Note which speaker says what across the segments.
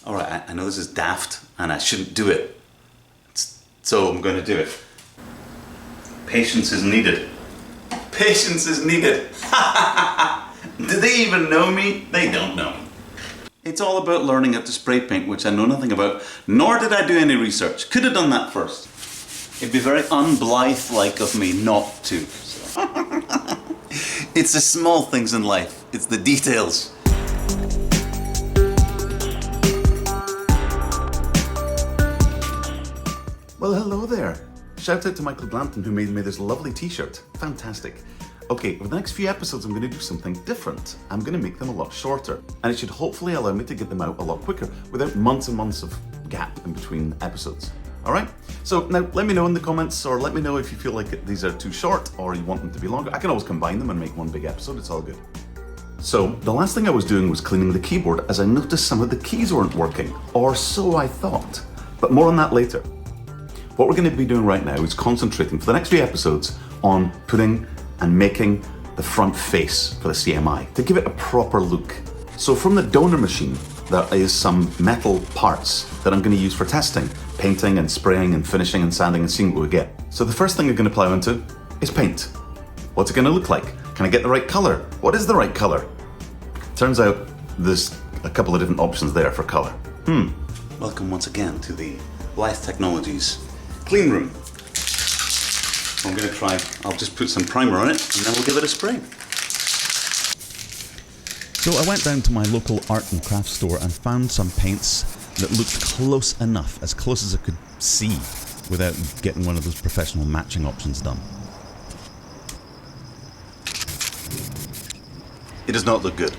Speaker 1: All right, I know this is daft and I shouldn't do it, so I'm going to do it. Patience is needed. Patience is needed. Do they even know me? They don't know me. It's all about learning how to spray paint, which I know nothing about, nor did I do any research. Could have done that first. It'd be very un-Blyth-like of me not to. So. It's the small things in life. It's the details. Well, hello there. Shout out to Michael Glanton who made me this lovely t-shirt. Fantastic. Okay, over the next few episodes I'm going to do something different. I'm going to make them a lot shorter, and it should hopefully allow me to get them out a lot quicker without months and months of gap in between episodes. Alright? So now let me know in the comments, or let me know if you feel like these are too short or you want them to be longer. I can always combine them and make one big episode, it's all good. So the last thing I was doing was cleaning the keyboard as I noticed some of the keys weren't working, or so I thought. But more on that later. What we're going to be doing right now is concentrating for the next few episodes on putting and making the front face for the CMI to give it a proper look. So from the donor machine there is some metal parts that I'm going to use for testing, painting and spraying and finishing and sanding and seeing what we get. So the first thing I'm going to plow into is paint. What's it going to look like? Can I get the right colour? What is the right colour? Turns out there's a couple of different options there for colour. Welcome once again to the Blyth Technologies clean room. I'm going to try, I'll just put some primer on it and then we'll give it a spray. So I went down to my local art and craft store and found some paints that looked close enough, as close as I could see without getting one of those professional matching options done. It does not look good.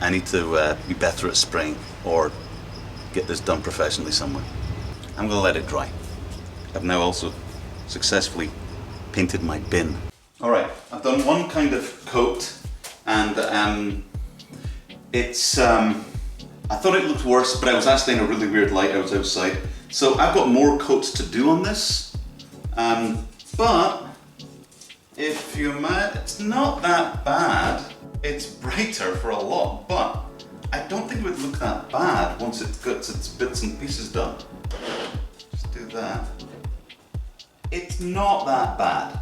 Speaker 1: I need to be better at spraying or get this done professionally somewhere. I'm going to let it dry. I've now also successfully painted my bin. Alright, I've done one kind of coat and it's I thought it looked worse, but I was actually in a really weird light. I was outside. So I've got more coats to do on this, but if you're mad, it's not that bad. It's brighter for a lot, but I don't think it would look that bad once it gets its bits and pieces done. Just do that. It's not that bad.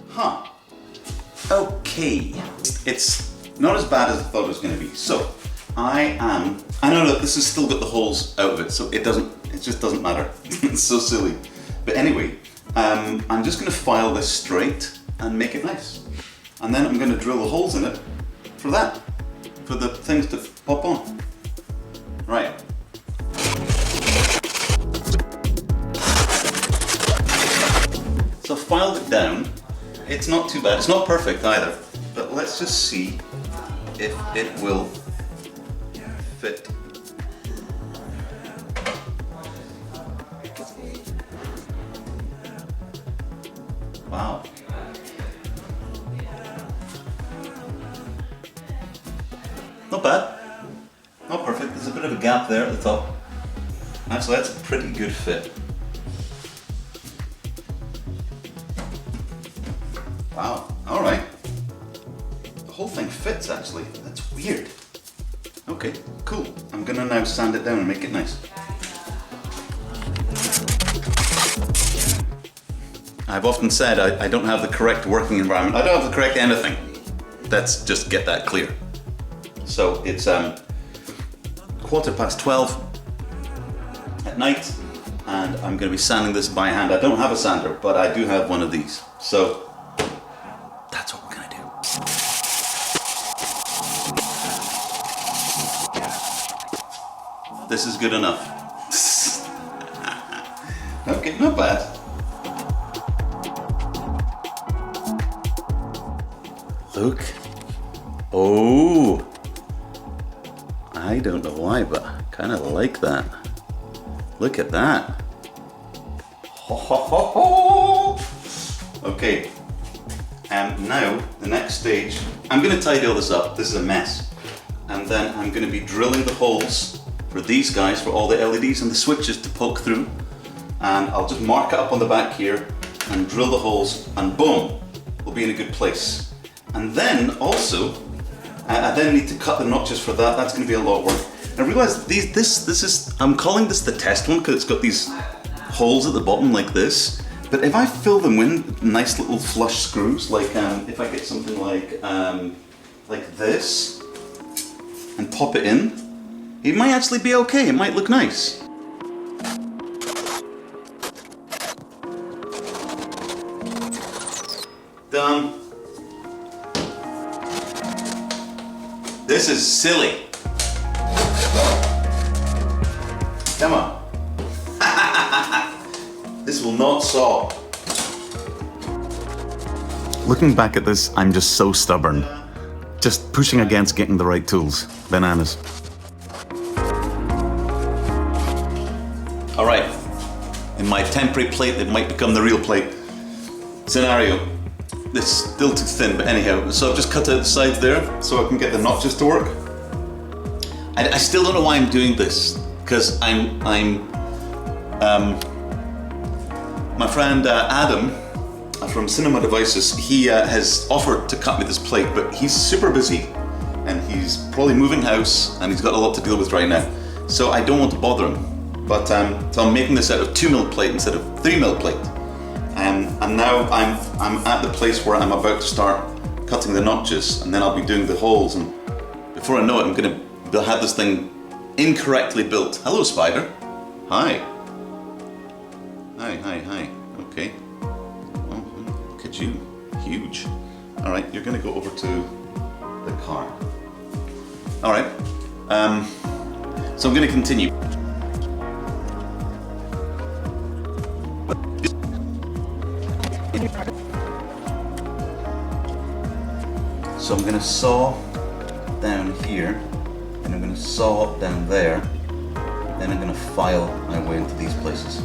Speaker 1: Huh. Okay. It's not as bad as I thought it was going to be. So, I know that this has still got the holes out of it, so it just doesn't matter. It's so silly. But anyway, I'm just going to file this straight and make it nice. And then I'm going to drill the holes in it for that. For the things to pop on. Right. So I've filed it down. It's not too bad. It's not perfect either. But let's just see if it will fit. Wow. Not bad. Not perfect. There's a bit of a gap there at the top. Actually, that's a pretty good fit. Wow. Alright. The whole thing fits actually. That's weird. Okay, cool. I'm gonna now sand it down and make it nice. I've often said I don't have the correct working environment. I don't have the correct anything. Let's just get that clear. So it's 12:15 at night and I'm going to be sanding this by hand. I don't have a sander, but I do have one of these. So that's what we're going to do. This is good enough. Okay, not bad. Look. Oh. I don't know why, but I kind of like that. Look at that. Ho, ho, ho, ho. Okay, and now the next stage, I'm going to tidy all this up. This is a mess. And then I'm going to be drilling the holes for these guys, for all the LEDs and the switches to poke through. And I'll just mark it up on the back here and drill the holes and boom, we'll be in a good place. And then also, I then need to cut the notches for that. That's going to be a lot of work. And I realized this is, I'm calling this the test one because it's got these holes at the bottom like this. But if I fill them with nice little flush screws, like if I get something like this and pop it in, it might actually be okay. It might look nice. Done. This is silly. Come on. This will not saw. Looking back at this, I'm just so stubborn. Just pushing against getting the right tools. Bananas. All right. In my temporary plate that might become the real plate scenario. This is still too thin, but anyhow. So I've just cut out the sides there so I can get the notches to work. I still don't know why I'm doing this, because my friend Adam from Cinema Devices, he has offered to cut me this plate, but he's super busy and he's probably moving house and he's got a lot to deal with right now. So I don't want to bother him. But so I'm making this out of 2mm plate instead of 3mm plate. And now I'm at the place where I'm about to start cutting the notches, and then I'll be doing the holes, and before I know it, I'm gonna have this thing incorrectly built. Hello, spider. Hi. Hi. Okay. Oh, look at you. Huge. All right, you're gonna go over to the car. All right. So I'm gonna continue. So I'm gonna saw down here, and I'm gonna saw up down there, then I'm gonna file my way into these places.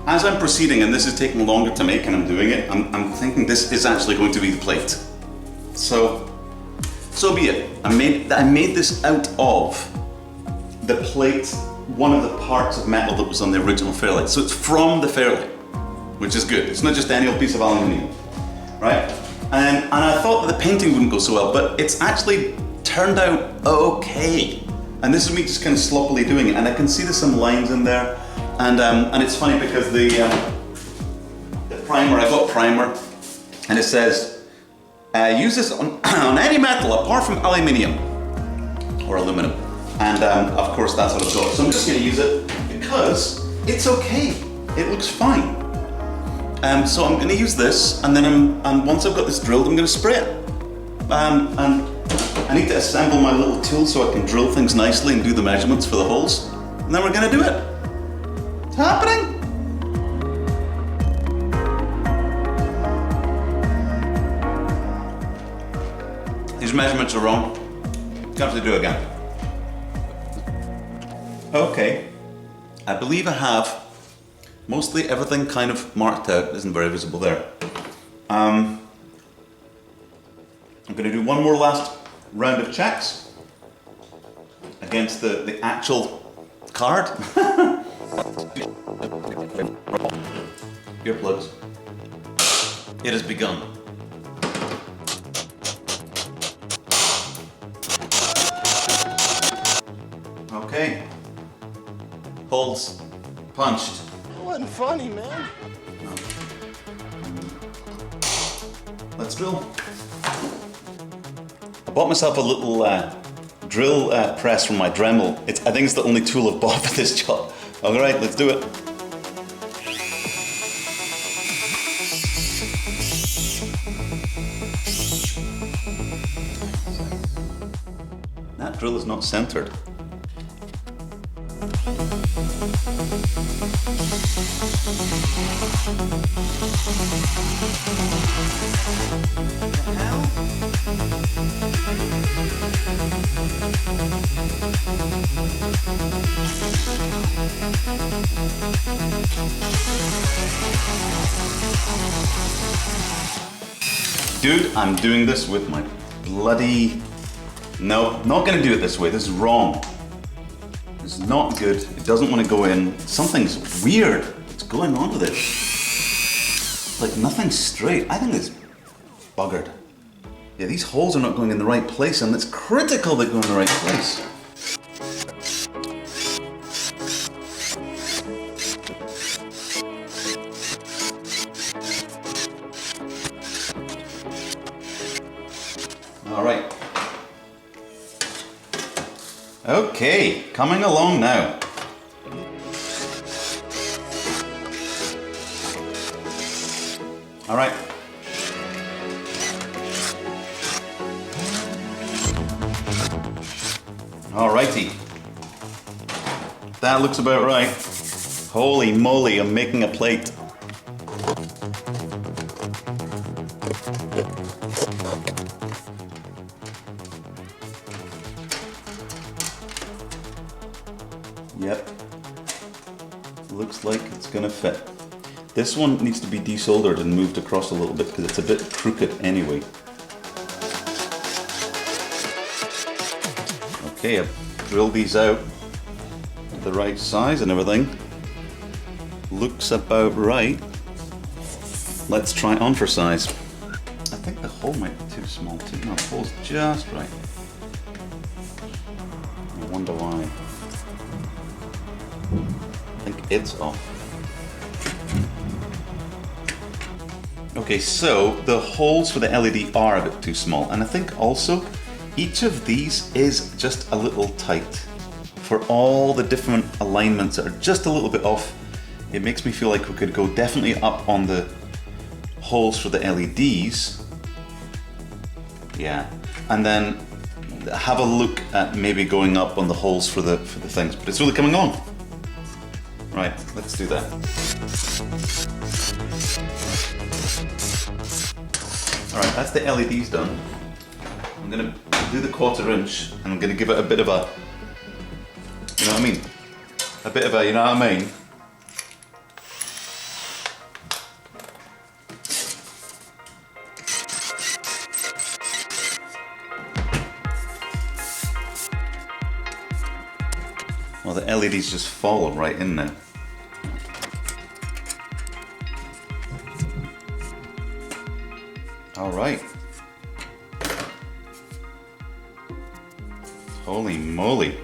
Speaker 1: As I'm proceeding, and this is taking longer to make and I'm doing it, I'm thinking this is actually going to be the plate. So be it. I made this out of the plate, one of the parts of metal that was on the original Fairlight. So it's from the Fairlight, which is good. It's not just any old piece of aluminium, right? And I thought that the painting wouldn't go so well, but it's actually turned out okay. And this is me just kind of sloppily doing it, and I can see there's some lines in there. And it's funny because the primer, I got primer, and it says, use this on any metal apart from aluminium or aluminum. And of course that's what I've got. So I'm just going to use it because it's okay. It looks fine. So I'm going to use this, and then once I've got this drilled, I'm going to spray it. And I need to assemble my little tool so I can drill things nicely and do the measurements for the holes. And then we're going to do it. It's happening. These measurements are wrong. Gonna have to do it again. Okay. I believe I have mostly everything kind of marked out. Isn't very visible there. I'm going to do one more last round of checks against the actual card. Earplugs. It has begun. Okay. Holes punched.
Speaker 2: That wasn't funny, man.
Speaker 1: No. Let's drill. I bought myself a little drill press from my Dremel. I think it's the only tool I've bought for this job. Alright, let's do it. That drill is not centered. Dude, I'm doing this with my bloody No, not gonna do it this way. This is wrong. It's not good. It doesn't want to go in. Something's weird. What's going on with it? Like nothing's straight. I think it's buggered. Yeah, these holes are not going in the right place, and it's critical they go in the right place. All right. Okay, coming along now. All right. Alrighty. That looks about right. Holy moly, I'm making a plate. Yep. Looks like it's gonna fit. This one needs to be desoldered and moved across a little bit because it's a bit crooked anyway. Okay, I've drilled these out the right size and everything. Looks about right. Let's try it on for size. I think the hole might be too small too. No, the hole's just right. I wonder why. I think it's off. Okay, so the holes for the LED are a bit too small, and I think also each of these is just a little tight. For all the different alignments that are just a little bit off, it makes me feel like we could go definitely up on the holes for the LEDs. Yeah, and then have a look at maybe going up on the holes for the things, but it's really coming on. Right, let's do that. All right, that's the LEDs done. I'm gonna do the 1/4 inch and I'm gonna give it a bit of a, you know what I mean? A bit of a, you know what I mean? Well, the LEDs just fall right in there. All right. Holy moly.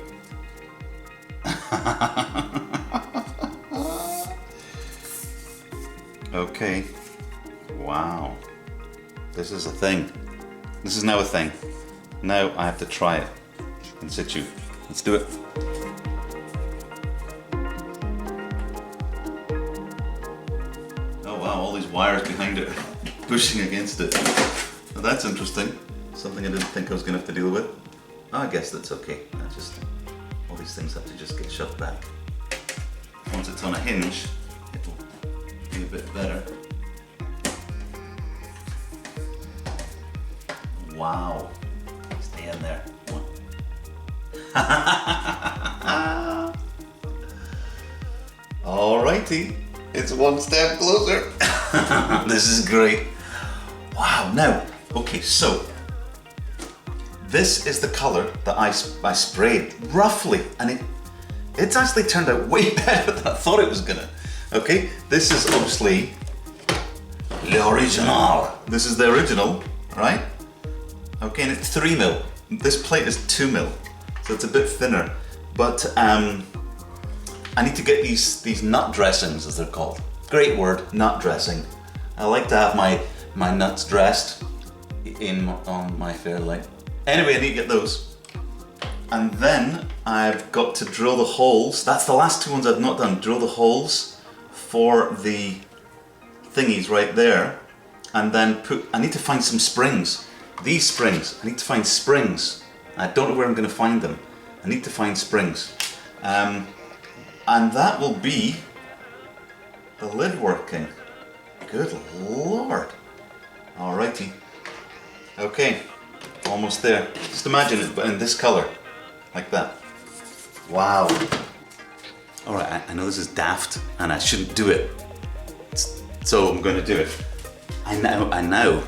Speaker 1: Okay. Wow. This is a thing. This is now a thing. Now I have to try it in situ. Let's do it. Oh wow, all these wires behind it pushing against it. Well, that's interesting. Something I didn't think I was going to have to deal with. I guess that's okay. All these things have to just get shoved back. Once it's on a hinge, it'll be a bit better. Wow. Stay in there. Alrighty. It's one step closer. This is great. Wow. Now, okay, so this is the color that I sprayed, roughly, and it's actually turned out way better than I thought it was gonna. Okay, this is obviously the original. This is the original, right? Okay, and it's 3mm. This plate is 2mm, so it's a bit thinner. But I need to get these nut dressings, as they're called. Great word, nut dressing. I like to have my nuts dressed on my Fairlight. Anyway, I need to get those. And then I've got to drill the holes. That's the last two ones I've not done. Drill the holes for the thingies right there. And then I need to find some springs. These springs, I need to find springs. I don't know where I'm gonna find them. I need to find springs. And that will be the lid working. Good Lord. Alrighty. Okay. Almost there. Just imagine it, but in this color, like that. Wow. All right, I know this is daft, and I shouldn't do it, so I'm going to do it. I know.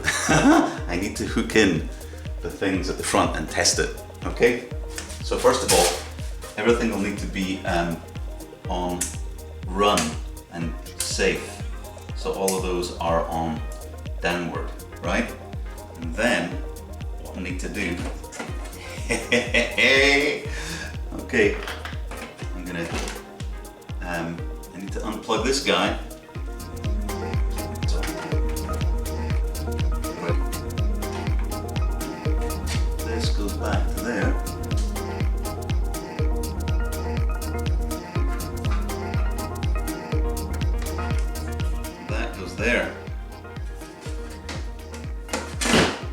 Speaker 1: I need to hook in the things at the front and test it. Okay, so first of all, everything will need to be on run and safe. So all of those are on downward, right? And then what I need to do, okay, I'm gonna, I need to unplug this guy. This goes back to there. That goes there.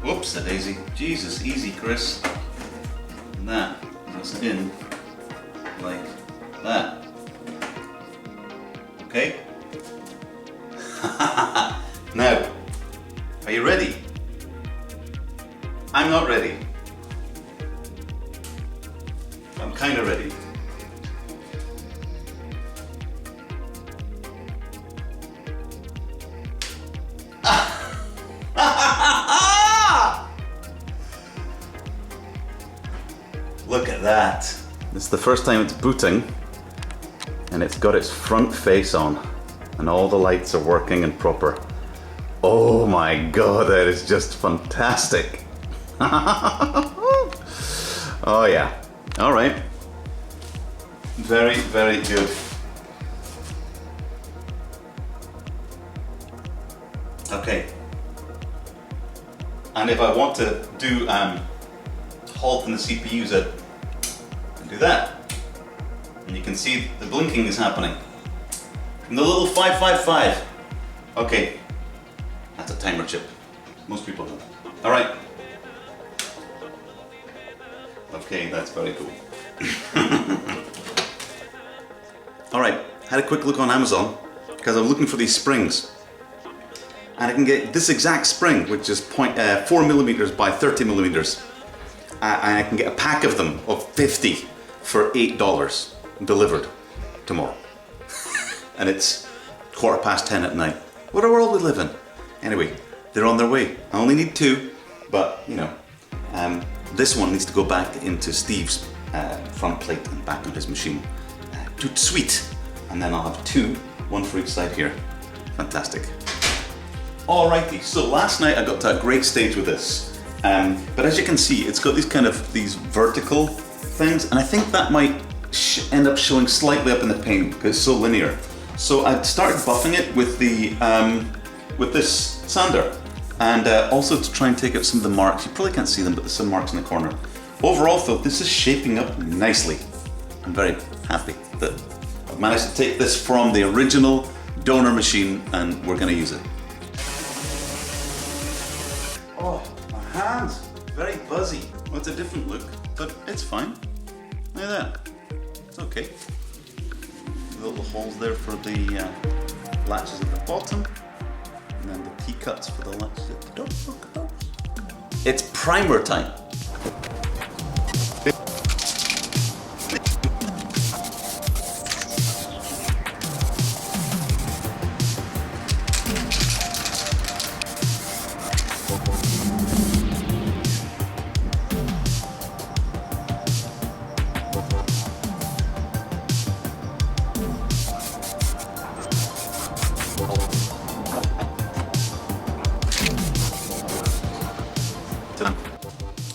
Speaker 1: Whoops, a daisy. Jesus, easy, Chris. And that goes in like that. Okay? Now, are you ready? I'm not ready. I'm kind of ready. Look at that. This is the first time it's booting and it's got its front face on and all the lights are working and proper. Oh my God, that is just fantastic. Oh yeah, all right. Very, very good. Okay. And if I want to do halt in the CPUs, I can do that. And you can see the blinking is happening. And the little 555. Okay, that's a timer chip. Most people know. All right. Okay, that's very cool. All right, had a quick look on Amazon because I'm looking for these springs. And I can get this exact spring, which is 4 millimeters by 30 millimeters. And I can get a pack of them of 50 for $8 delivered tomorrow. And it's 10:15 at night. What a world we live in. Anyway, they're on their way. I only need 2, but you know, this one needs to go back into Steve's front plate and back on his machine. Sweet. And then I'll have 2, 1 for each side here. Fantastic. Alrighty, so last night I got to a great stage with this. But as you can see, it's got these vertical things, and I think that might end up showing slightly up in the pane because it's so linear. So I started buffing it with the with this sander, and also to try and take out some of the marks. You probably can't see them, but there's some marks in the corner. Overall, though, this is shaping up nicely. I'm very happy that I've managed to take this from the original donor machine, and we're going to use it. Oh, my hands, very buzzy. Well, it's a different look, but it's fine. Look at that. It's okay. Little holes there for the latches at the bottom, and then the T-cuts for the latches at the top. Look at those. It's primer time.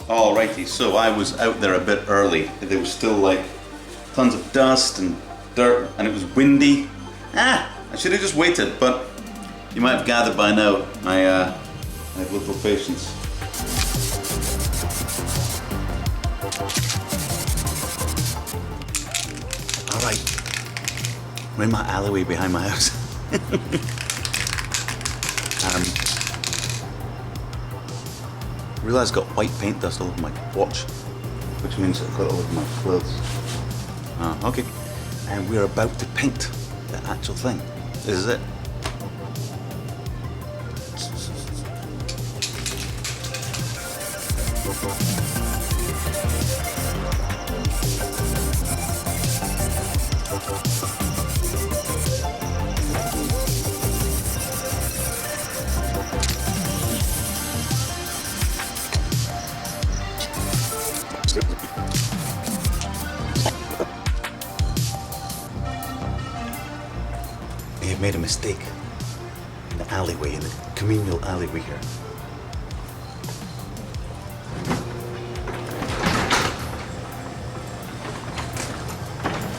Speaker 1: Alrighty, so I was out there a bit early. There was still like tons of dust and dirt, and it was windy. I should have just waited, but you might have gathered by now I have little patience. Alright, we're in my alleyway behind my house. I realised I've got white paint dust all over my watch, which means I've got it all over my clothes. Okay, and we're about to paint the actual thing. This is it. made a mistake in the alleyway, in the communal alleyway here.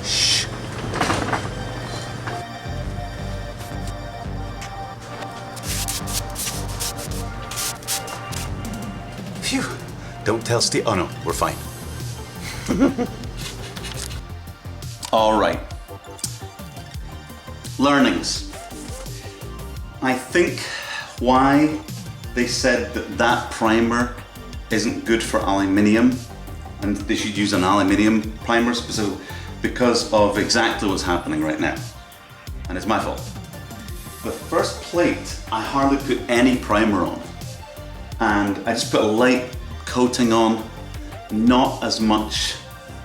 Speaker 1: Shh. Phew. Don't tell Steve. Oh no, we're fine. All right. Learnings. I think why they said that that primer isn't good for aluminium and they should use an aluminium primer specifically because of exactly what's happening right now. And it's my fault. The first plate, I hardly put any primer on. And I just put a light coating on, not as much,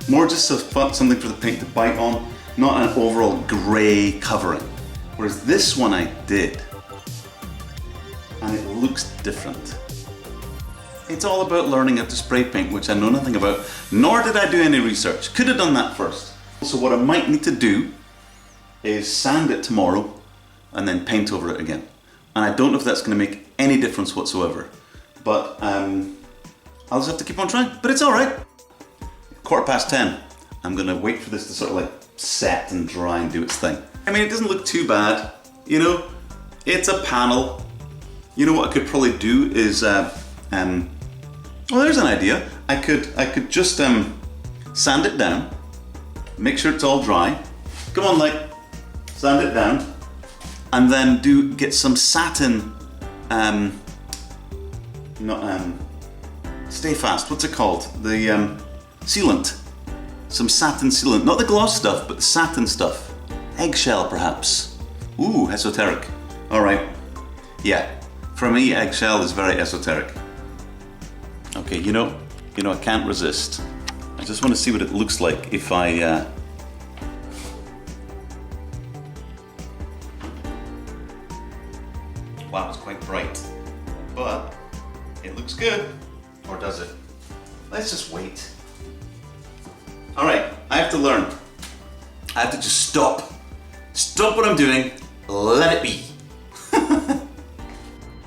Speaker 1: more just something for the paint to bite on, not an overall grey covering. Whereas this one I did, and it looks different. It's all about learning how to spray paint, which I know nothing about, nor did I do any research. Could have done that first. So what I might need to do is sand it tomorrow and then paint over it again. And I don't know if that's going to make any difference whatsoever. But I'll just have to keep on trying. But it's all right. 10:15. I'm going to wait for this to sort of like set and dry and do its thing. I mean, it doesn't look too bad. You know, it's a panel. You know what I could probably do is, well, there's an idea. I could just sand it down, make sure it's all dry. Come on, like, sand it down, and then get some satin, stay fast. What's it called? The sealant. Some satin sealant, not the gloss stuff, but the satin stuff. Eggshell, perhaps. Ooh, esoteric. All right. Yeah. For me, eggshell is very esoteric. Okay, you know, I can't resist. I just want to see what it looks like if I. Wow, it's quite bright, but it looks good. Or does it? Let's just wait. All right, I have to learn. I have to just stop. Stop what I'm doing. Let it be.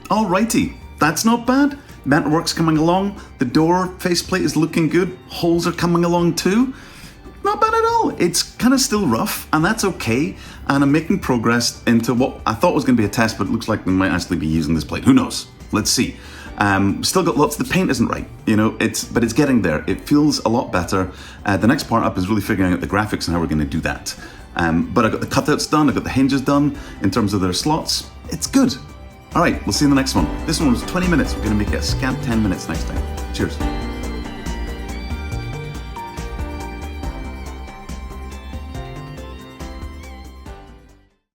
Speaker 1: Alrighty, that's not bad. Metalwork's coming along. The door faceplate is looking good. Holes are coming along too. Not bad at all. It's kind of still rough, and that's okay. And I'm making progress into what I thought was going to be a test, but it looks like we might actually be using this plate. Who knows? Let's see. Still got lots. The paint isn't right, you know. But it's getting there. It feels a lot better. The next part up is really figuring out the graphics and how we're going to do that. But I got the cutouts done. I got the hinges done in terms of their slots. It's good. All right, we'll see you in the next one. This one was 20 minutes. We're going to make it a scant 10 minutes next time. Cheers.